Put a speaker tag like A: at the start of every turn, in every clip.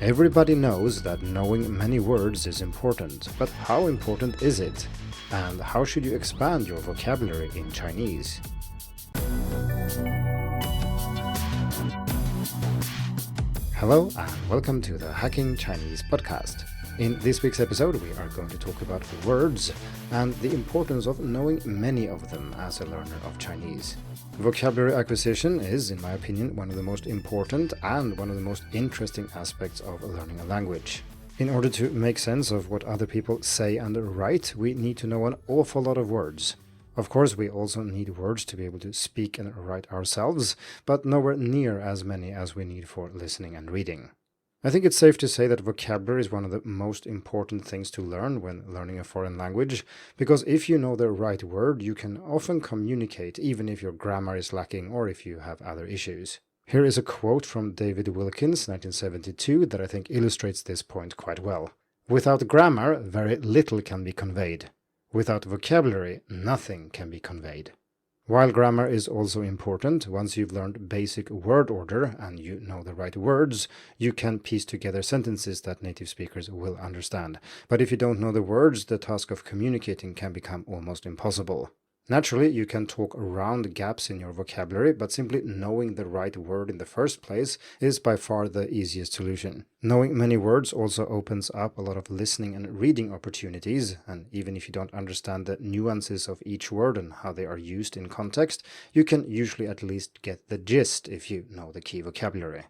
A: Everybody knows that knowing many words is important, but how important is it? And how should you expand your vocabulary in Chinese? Hello and welcome to the Hacking Chinese podcast. In this week's episode, we are going to talk about words and the importance of knowing many of them as a learner of Chinese. Vocabulary acquisition is, in my opinion, one of the most important and one of the most interesting aspects of learning a language. In order to make sense of what other people say and write, we need to know an awful lot of words. Of course, we also need words to be able to speak and write ourselves, but nowhere near as many as we need for listening and reading. I think it's safe to say that vocabulary is one of the most important things to learn when learning a foreign language, because if you know the right word, you can often communicate even if your grammar is lacking or if you have other issues. Here is a quote from David Wilkins, 1972, that I think illustrates this point quite well. "Without grammar, very little can be conveyed. Without vocabulary, nothing can be conveyed." While grammar is also important, once you've learned basic word order and you know the right words, you can piece together sentences that native speakers will understand. But if you don't know the words, the task of communicating can become almost impossible. Naturally, you can talk around gaps in your vocabulary, but simply knowing the right word in the first place is by far the easiest solution. Knowing many words also opens up a lot of listening and reading opportunities, and even if you don't understand the nuances of each word and how they are used in context, you can usually at least get the gist if you know the key vocabulary.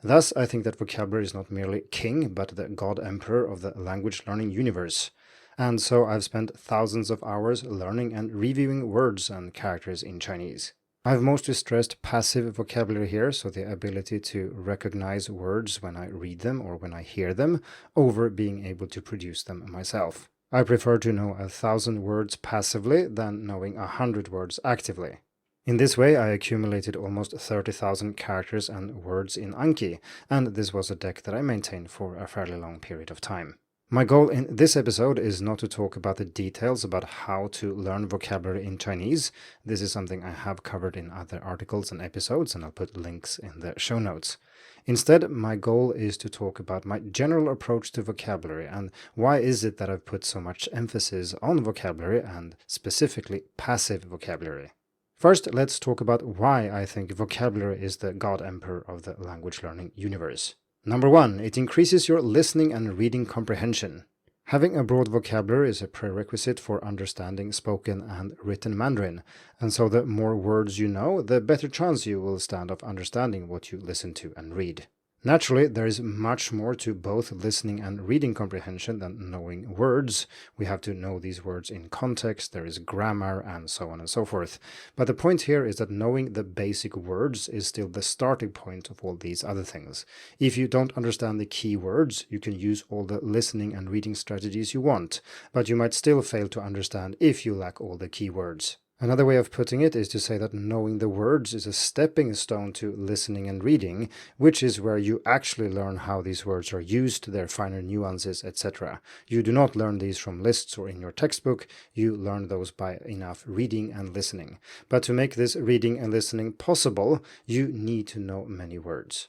A: Thus, I think that vocabulary is not merely king, but the god emperor of the language learning universe. And so I've spent thousands of hours learning and reviewing words and characters in Chinese. I've mostly stressed passive vocabulary here, so the ability to recognize words when I read them or when I hear them, over being able to produce them myself. I prefer to know 1,000 words passively than knowing 100 words actively. In this way, I accumulated almost 30,000 characters and words in Anki, and this was a deck that I maintained for a fairly long period of time. My goal in this episode is not to talk about the details about how to learn vocabulary in Chinese. This is something I have covered in other articles and episodes, and I'll put links in the show notes. Instead, my goal is to talk about my general approach to vocabulary and why is it that I've put so much emphasis on vocabulary and specifically passive vocabulary. First, let's talk about why I think vocabulary is the god emperor of the language learning universe. Number 1, it increases your listening and reading comprehension. Having a broad vocabulary is a prerequisite for understanding spoken and written Mandarin, and so the more words you know, the better chance you will stand of understanding what you listen to and read. Naturally, there is much more to both listening and reading comprehension than knowing words. We have to know these words in context, there is grammar, and so on and so forth. But the point here is that knowing the basic words is still the starting point of all these other things. If you don't understand the key words, you can use all the listening and reading strategies you want, but you might still fail to understand if you lack all the key words. Another way of putting it is to say that knowing the words is a stepping stone to listening and reading, which is where you actually learn how these words are used, their finer nuances, etc. You do not learn these from lists or in your textbook, you learn those by enough reading and listening. But to make this reading and listening possible, you need to know many words.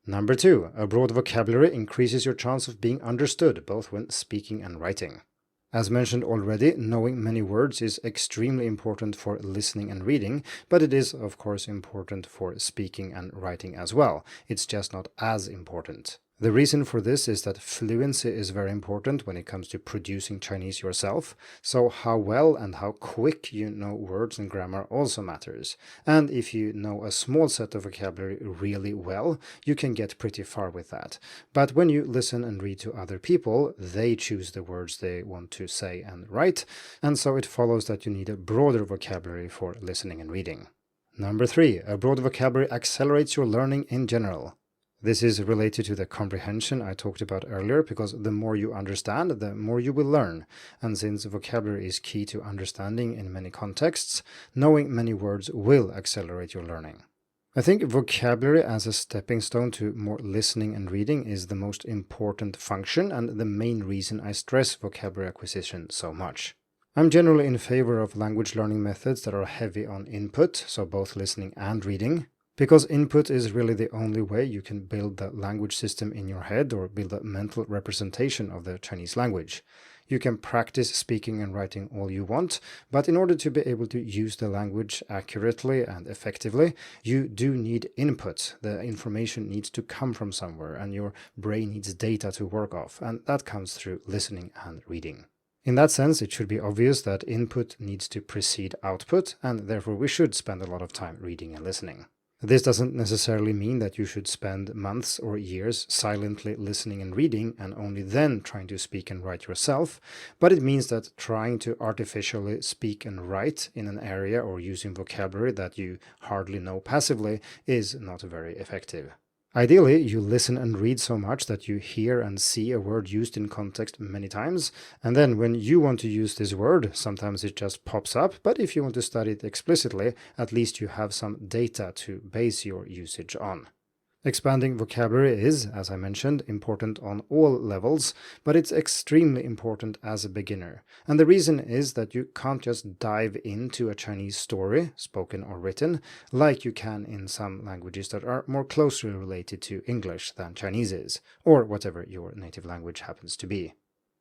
A: Number 2, a broad vocabulary increases your chance of being understood, both when speaking and writing. As mentioned already, knowing many words is extremely important for listening and reading, but it is of course important for speaking and writing as well. It's just not as important. The reason for this is that fluency is very important when it comes to producing Chinese yourself, so how well and how quick you know words and grammar also matters. And if you know a small set of vocabulary really well, you can get pretty far with that. But when you listen and read to other people, they choose the words they want to say and write, and so it follows that you need a broader vocabulary for listening and reading. Number 3, a broad vocabulary accelerates your learning in general. This is related to the comprehension I talked about earlier, because the more you understand, the more you will learn. And since vocabulary is key to understanding in many contexts, knowing many words will accelerate your learning. I think vocabulary as a stepping stone to more listening and reading is the most important function and the main reason I stress vocabulary acquisition so much. I'm generally in favor of language learning methods that are heavy on input, so both listening and reading. Because input is really the only way you can build the language system in your head or build a mental representation of the Chinese language. You can practice speaking and writing all you want, but in order to be able to use the language accurately and effectively, you do need input. The information needs to come from somewhere, and your brain needs data to work off, and that comes through listening and reading. In that sense, it should be obvious that input needs to precede output, and therefore we should spend a lot of time reading and listening. This doesn't necessarily mean that you should spend months or years silently listening and reading and only then trying to speak and write yourself, but it means that trying to artificially speak and write in an area or using vocabulary that you hardly know passively is not very effective. Ideally, you listen and read so much that you hear and see a word used in context many times, and then when you want to use this word, sometimes it just pops up, but if you want to study it explicitly, at least you have some data to base your usage on. Expanding vocabulary is, as I mentioned, important on all levels, but it's extremely important as a beginner. And the reason is that you can't just dive into a Chinese story, spoken or written, like you can in some languages that are more closely related to English than Chinese is, or whatever your native language happens to be.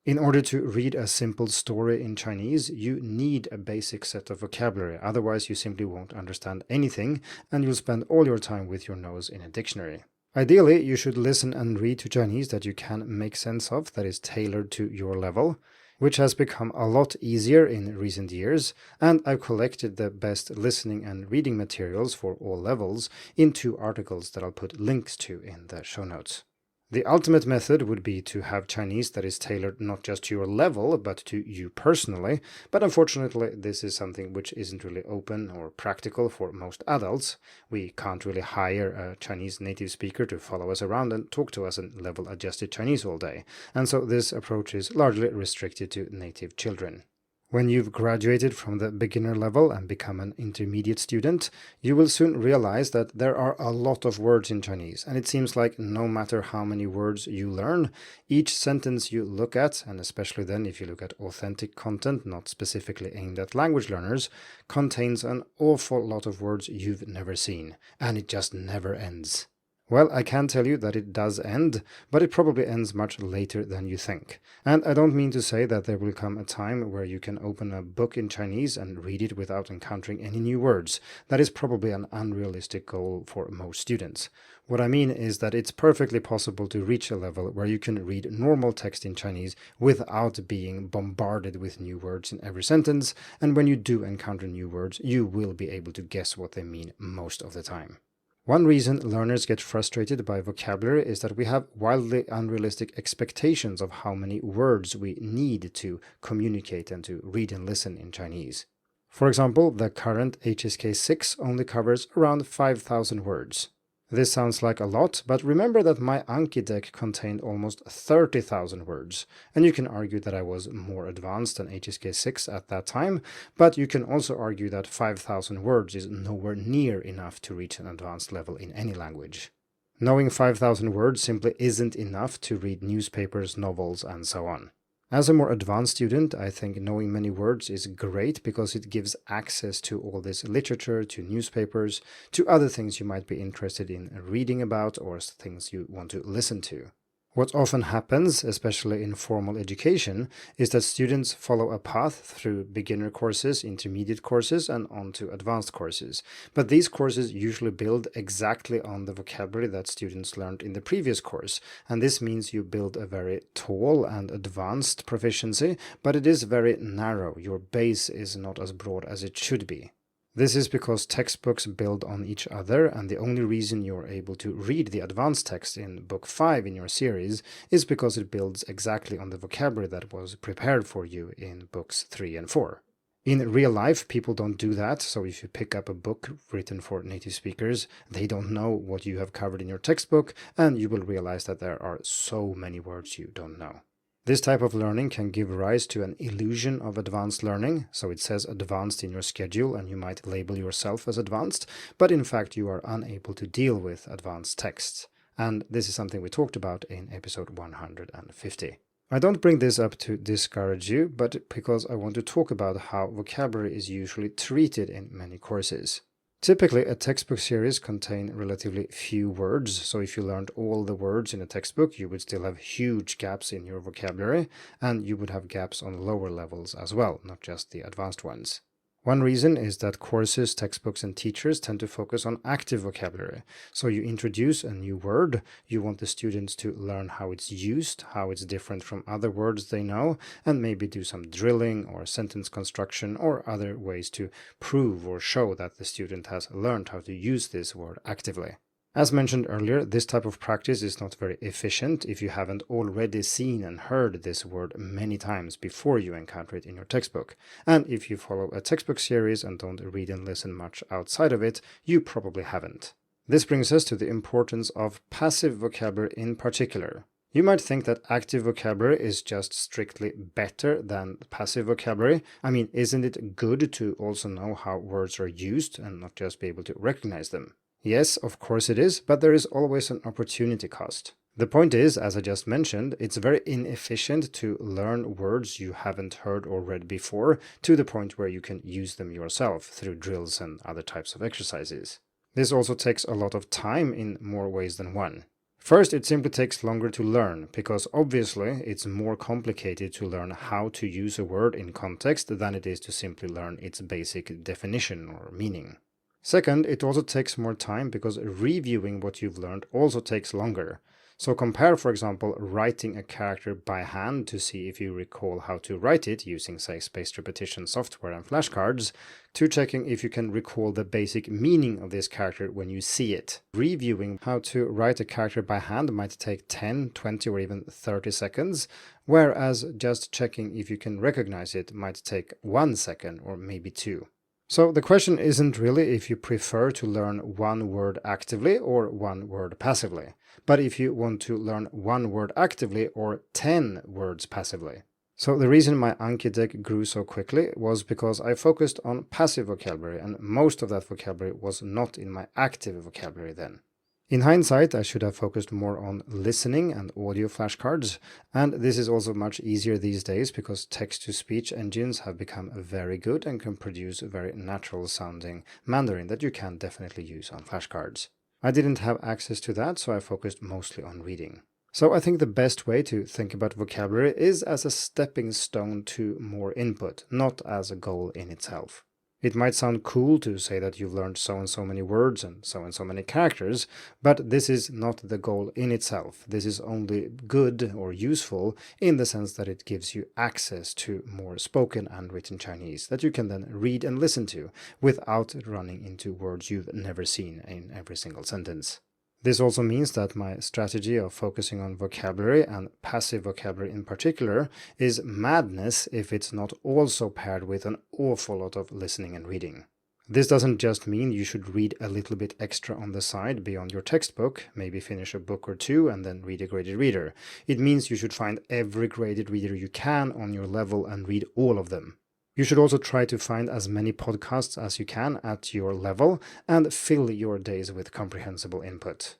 A: In order to read a simple story in Chinese, you need a basic set of vocabulary, otherwise you simply won't understand anything and you'll spend all your time with your nose in a dictionary. Ideally, you should listen and read to Chinese that you can make sense of, that is tailored to your level, which has become a lot easier in recent years, and I've collected the best listening and reading materials for all levels in 2 articles that I'll put links to in the show notes. The ultimate method would be to have Chinese that is tailored not just to your level, but to you personally, but unfortunately this is something which isn't really open or practical for most adults. We can't really hire a Chinese native speaker to follow us around and talk to us in level-adjusted Chinese all day, and so this approach is largely restricted to native children. When you've graduated from the beginner level and become an intermediate student, you will soon realize that there are a lot of words in Chinese, and it seems like no matter how many words you learn, each sentence you look at, and especially then if you look at authentic content not specifically aimed at language learners, contains an awful lot of words you've never seen, and it just never ends. Well, I can tell you that it does end, but it probably ends much later than you think. And I don't mean to say that there will come a time where you can open a book in Chinese and read it without encountering any new words. That is probably an unrealistic goal for most students. What I mean is that it's perfectly possible to reach a level where you can read normal text in Chinese without being bombarded with new words in every sentence, and when you do encounter new words, you will be able to guess what they mean most of the time. One reason learners get frustrated by vocabulary is that we have wildly unrealistic expectations of how many words we need to communicate and to read and listen in Chinese. For example, the current HSK 6 only covers around 5,000 words. This sounds like a lot, but remember that my Anki deck contained almost 30,000 words, and you can argue that I was more advanced than HSK 6 at that time, but you can also argue that 5,000 words is nowhere near enough to reach an advanced level in any language. Knowing 5,000 words simply isn't enough to read newspapers, novels, and so on. As a more advanced student, I think knowing many words is great because it gives access to all this literature, to newspapers, to other things you might be interested in reading about or things you want to listen to. What often happens, especially in formal education, is that students follow a path through beginner courses, intermediate courses, and on to advanced courses. But these courses usually build exactly on the vocabulary that students learned in the previous course, and this means you build a very tall and advanced proficiency, but it is very narrow. Your base is not as broad as it should be. This is because textbooks build on each other, and the only reason you're able to read the advanced text in Book 5 in your series is because it builds exactly on the vocabulary that was prepared for you in Books 3 and 4. In real life, people don't do that, so if you pick up a book written for native speakers, they don't know what you have covered in your textbook, and you will realize that there are so many words you don't know. This type of learning can give rise to an illusion of advanced learning, so it says advanced in your schedule and you might label yourself as advanced, but in fact you are unable to deal with advanced texts. And this is something we talked about in episode 150. I don't bring this up to discourage you, but because I want to talk about how vocabulary is usually treated in many courses. Typically, a textbook series contains relatively few words, so if you learned all the words in a textbook, you would still have huge gaps in your vocabulary, and you would have gaps on lower levels as well, not just the advanced ones. One reason is that courses, textbooks, and teachers tend to focus on active vocabulary. So you introduce a new word, you want the students to learn how it's used, how it's different from other words they know, and maybe do some drilling or sentence construction or other ways to prove or show that the student has learned how to use this word actively. As mentioned earlier, this type of practice is not very efficient if you haven't already seen and heard this word many times before you encounter it in your textbook. And if you follow a textbook series and don't read and listen much outside of it, you probably haven't. This brings us to the importance of passive vocabulary in particular. You might think that active vocabulary is just strictly better than passive vocabulary. I mean, isn't it good to also know how words are used and not just be able to recognize them? Yes, of course it is, but there is always an opportunity cost. The point is, as I just mentioned, it's very inefficient to learn words you haven't heard or read before to the point where you can use them yourself through drills and other types of exercises. This also takes a lot of time in more ways than one. First, it simply takes longer to learn, because obviously it's more complicated to learn how to use a word in context than it is to simply learn its basic definition or meaning. Second, it also takes more time because reviewing what you've learned also takes longer. So compare, for example, writing a character by hand to see if you recall how to write it using, say, spaced repetition software and flashcards, to checking if you can recall the basic meaning of this character when you see it. Reviewing how to write a character by hand might take 10, 20, or even 30 seconds, whereas just checking if you can recognize it might take 1 second or maybe 2. So the question isn't really if you prefer to learn one word actively or one word passively, but if you want to learn one word actively or 10 words passively. So the reason my Anki deck grew so quickly was because I focused on passive vocabulary, and most of that vocabulary was not in my active vocabulary then. In hindsight, I should have focused more on listening and audio flashcards, and this is also much easier these days because text-to-speech engines have become very good and can produce very natural-sounding Mandarin that you can definitely use on flashcards. I didn't have access to that, so I focused mostly on reading. So I think the best way to think about vocabulary is as a stepping stone to more input, not as a goal in itself. It might sound cool to say that you've learned so and so many words and so many characters, but this is not the goal in itself. This is only good or useful in the sense that it gives you access to more spoken and written Chinese that you can then read and listen to without running into words you've never seen in every single sentence. This also means that my strategy of focusing on vocabulary, and passive vocabulary in particular, is madness if it's not also paired with an awful lot of listening and reading. This doesn't just mean you should read a little bit extra on the side beyond your textbook, maybe finish a book or two and then read a graded reader. It means you should find every graded reader you can on your level and read all of them. You should also try to find as many podcasts as you can at your level and fill your days with comprehensible input.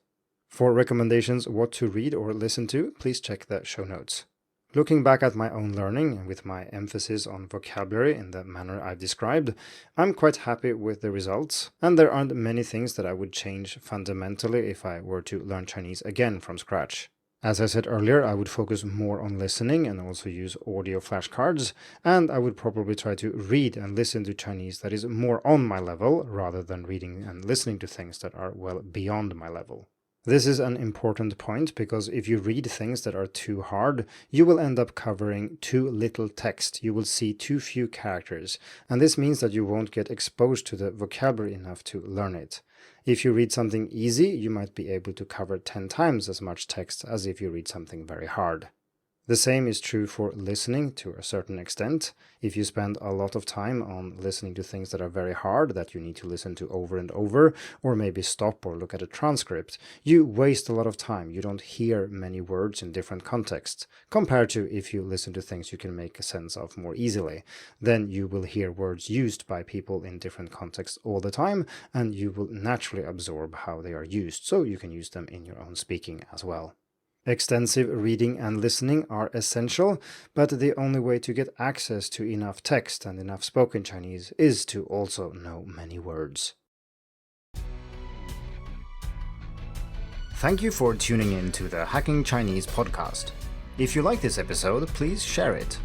A: For recommendations what to read or listen to, please check the show notes. Looking back at my own learning, with my emphasis on vocabulary in the manner I've described, I'm quite happy with the results, and there aren't many things that I would change fundamentally if I were to learn Chinese again from scratch. As I said earlier, I would focus more on listening and also use audio flashcards, and I would probably try to read and listen to Chinese that is more on my level, rather than reading and listening to things that are well beyond my level. This is an important point because if you read things that are too hard, you will end up covering too little text. You will see too few characters, and this means that you won't get exposed to the vocabulary enough to learn it. If you read something easy, you might be able to cover 10 times as much text as if you read something very hard. The same is true for listening to a certain extent. If you spend a lot of time on listening to things that are very hard, that you need to listen to over and over, or maybe stop or look at a transcript, you waste a lot of time. You don't hear many words in different contexts, compared to if you listen to things you can make a sense of more easily. Then you will hear words used by people in different contexts all the time, and you will naturally absorb how they are used, so you can use them in your own speaking as well. Extensive reading and listening are essential, but the only way to get access to enough text and enough spoken Chinese is to also know many words. Thank you for tuning in to the Hacking Chinese podcast. If you like this episode, please share it.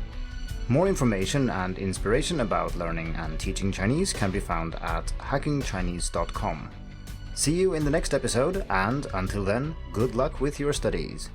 A: More information and inspiration about learning and teaching Chinese can be found at hackingchinese.com. See you in the next episode, and until then, good luck with your studies.